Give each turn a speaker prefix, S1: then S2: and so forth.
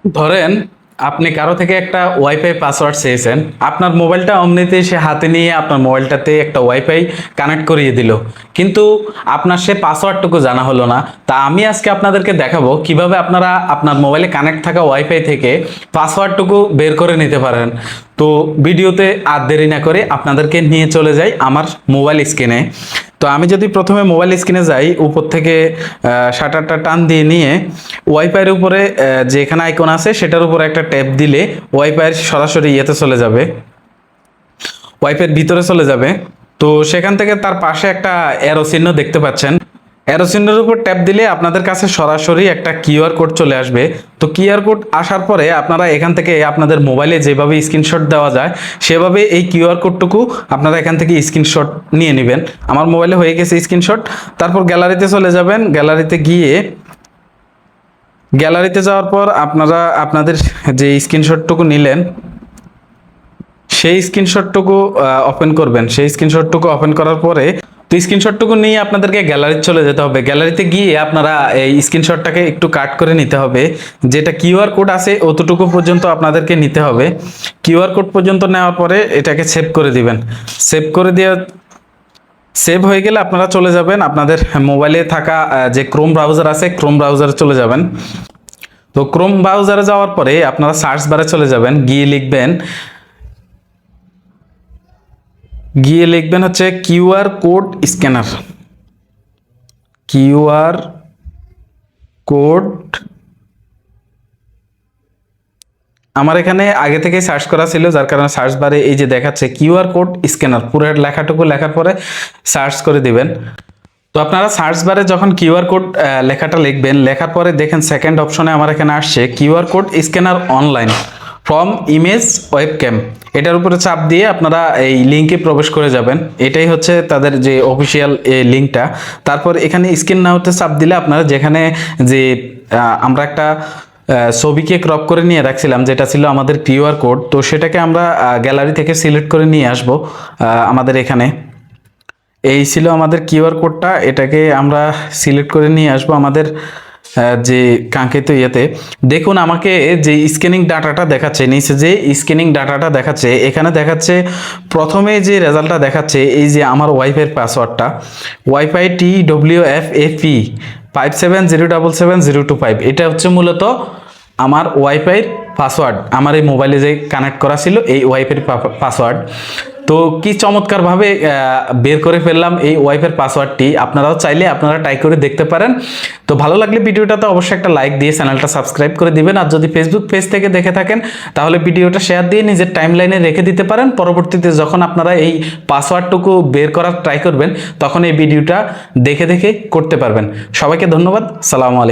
S1: ধরেন আপনি কারো থেকে একটা ওয়াইফাই পাসওয়ার্ড চেয়েছেন, আপনার মোবাইলটা অমনিতে সে হাতে নিয়ে আপনার মোবাইলটাতে একটা ওয়াইফাই কানেক্ট করিয়ে দিল, কিন্তু আপনার সে পাসওয়ার্ডটুকু জানা হলো না। তা আমি আজকে আপনাদেরকে দেখাবো কিভাবে আপনারা আপনার মোবাইলে কানেক্ট থাকা ওয়াইফাই থেকে পাসওয়ার্ডটুকু বের করে নিতে পারেন। তো ভিডিওতে আর দেরি না করে আপনাদেরকে নিয়ে চলে যাই আমার মোবাইল স্ক্রিনে। তো আমি যদি প্রথমে মোবাইল স্ক্রিনে যাই, উপর থেকে শাটারটা টান দিয়ে নিয়ে ওয়াইফাইয়ের উপরে যেখানে আইকন আছে সেটার উপরে একটা ট্যাপ দিলে ওয়াইফাইয়ের সরাসরি ইয়েতে চলে যাবে, ওয়াইফাইয়ের ভিতরে চলে যাবে। তো সেখান থেকে তার পাশে একটা অ্যারো চিহ্ন দেখতে পাচ্ছেন, অ্যারো চিহ্নের উপর ট্যাপ দিলে আপনাদের কাছে সরাসরি একটা কিউআর কোড চলে আসবে। তো কিউআর কোড আসার পরে আপনারা এখান থেকে আপনাদের মোবাইলে যেভাবে স্ক্রিনশট দেওয়া যায় সেভাবে এই কিউআর কোডটুকু আপনারা এখান থেকে স্ক্রিনশট নিয়ে নেবেন। আমার মোবাইলে হয়ে গেছে স্ক্রিনশট। তারপর গ্যালারিতে চলে যাবেন, গ্যালারিতে যাওয়ার পর আপনারা আপনাদের যে স্ক্রিনশটটুকু নিলেন সেই স্ক্রিনশটটুকু ওপেন করবেন। সেই স্ক্রিনশটটুকু ওপেন করার পরে তো স্ক্রিনশটটুকু নিয়ে আপনাদেরকে গ্যালারিতে চলে যেতে হবে। গ্যালারিতে গিয়ে আপনারা এই স্ক্রিনশটটাকে একটু কাট করে নিতে হবে, যেটা কিউআর কোড আছে অতটুকু পর্যন্ত আপনাদেরকে নিতে হবে। কিউআর কোড পর্যন্ত নেওয়ার পরে এটাকে সেভ করে দিবেন। সেভ করে দিয়ে সেভ হয়ে গেলে আপনারা চলে যাবেন আপনাদের মোবাইলে থাকা যে ক্রোম ব্রাউজার আছে, ক্রোম ব্রাউজারে চলে যাবেন। তো ক্রোম ব্রাউজারে যাওয়ার পরে আপনারা সার্চ বারে চলে যাবেন, গিয়ে লিখবেন হচ্ছে QR code scanner. QR code আমার এখানে আগে থেকে সার্চ করা ছিল, যার কারণে সার্চ বারে এই যে দেখাচ্ছে কিউআর কোড স্ক্যানার, পুরো লেখাটুকু লেখার পরে সার্চ করে দিবেন। তো আপনারা সার্চ বারে যখন কিউআর কোড লেখাটা লিখবেন, লেখার পরে দেখেন সেকেন্ড অপশনে আমার এখানে আসছে QR code scanner online from image webcam. এটার উপরে চাপ দিয়ে আপনারা এই লিঙ্কে প্রবেশ করে যাবেন। এটাই হচ্ছে তাদের যে অফিসিয়াল লিঙ্কটা। তারপর এখানে স্ক্যান নাওতে চাপ দিলে আপনারা যেখানে যে আমরা একটা ছবিকে ক্রপ করে নিয়ে রাখছিলাম যেটা ছিল আমাদের কিউআর কোড, তো সেটাকে আমরা গ্যালারি থেকে সিলেক্ট করে নিয়ে আসব আমাদের এখানে। এই ছিল আমাদের কিউআর কোডটা, এটাকে আমরা সিলেক্ট করে নিয়ে আসবো আমাদের যে কাঙ্ক্ষিত ইয়েতে। দেখুন আমাকে যে স্ক্যানিং ডাটাটা দেখাচ্ছে, নিচে যে স্ক্যানিং ডাটাটা দেখাচ্ছে, এখানে দেখাচ্ছে প্রথমে যে রেজাল্টটা দেখাচ্ছে এই যে আমার ওয়াইফাইয়ের পাসওয়ার্ডটা ওয়াইফাই TWFAP 57077025, এটা হচ্ছে মূলত আমার ওয়াইফাইয়ের পাসওয়ার্ড। আমার এই মোবাইলে যে কানেক্ট করা ছিল এই ওয়াইফাইয়ের পাসওয়ার্ড। তো কি চমৎকারভাবে বের করে ফেললাম এই ওয়াইফাইয়ের পাসওয়ার্ডটি। আপনারাও চাইলে আপনারা ট্রাই করে দেখতে পারেন। তো ভালো লাগলে ভিডিওটাতে অবশ্যই একটা লাইক দিয়ে চ্যানেলটা সাবস্ক্রাইব করে দিবেন। আর যদি ফেসবুক পেজ থেকে দেখে থাকেন তাহলে ভিডিওটা শেয়ার দিয়ে নিজের টাইমলাইনে রেখে দিতে পারেন। পরবর্তীতে যখন আপনারা এই পাসওয়ার্ডটুকু বের করার ট্রাই করবেন তখন এই ভিডিওটা দেখে দেখে করতে পারবেন। সবাইকে ধন্যবাদ। সালামু আলাইকুম।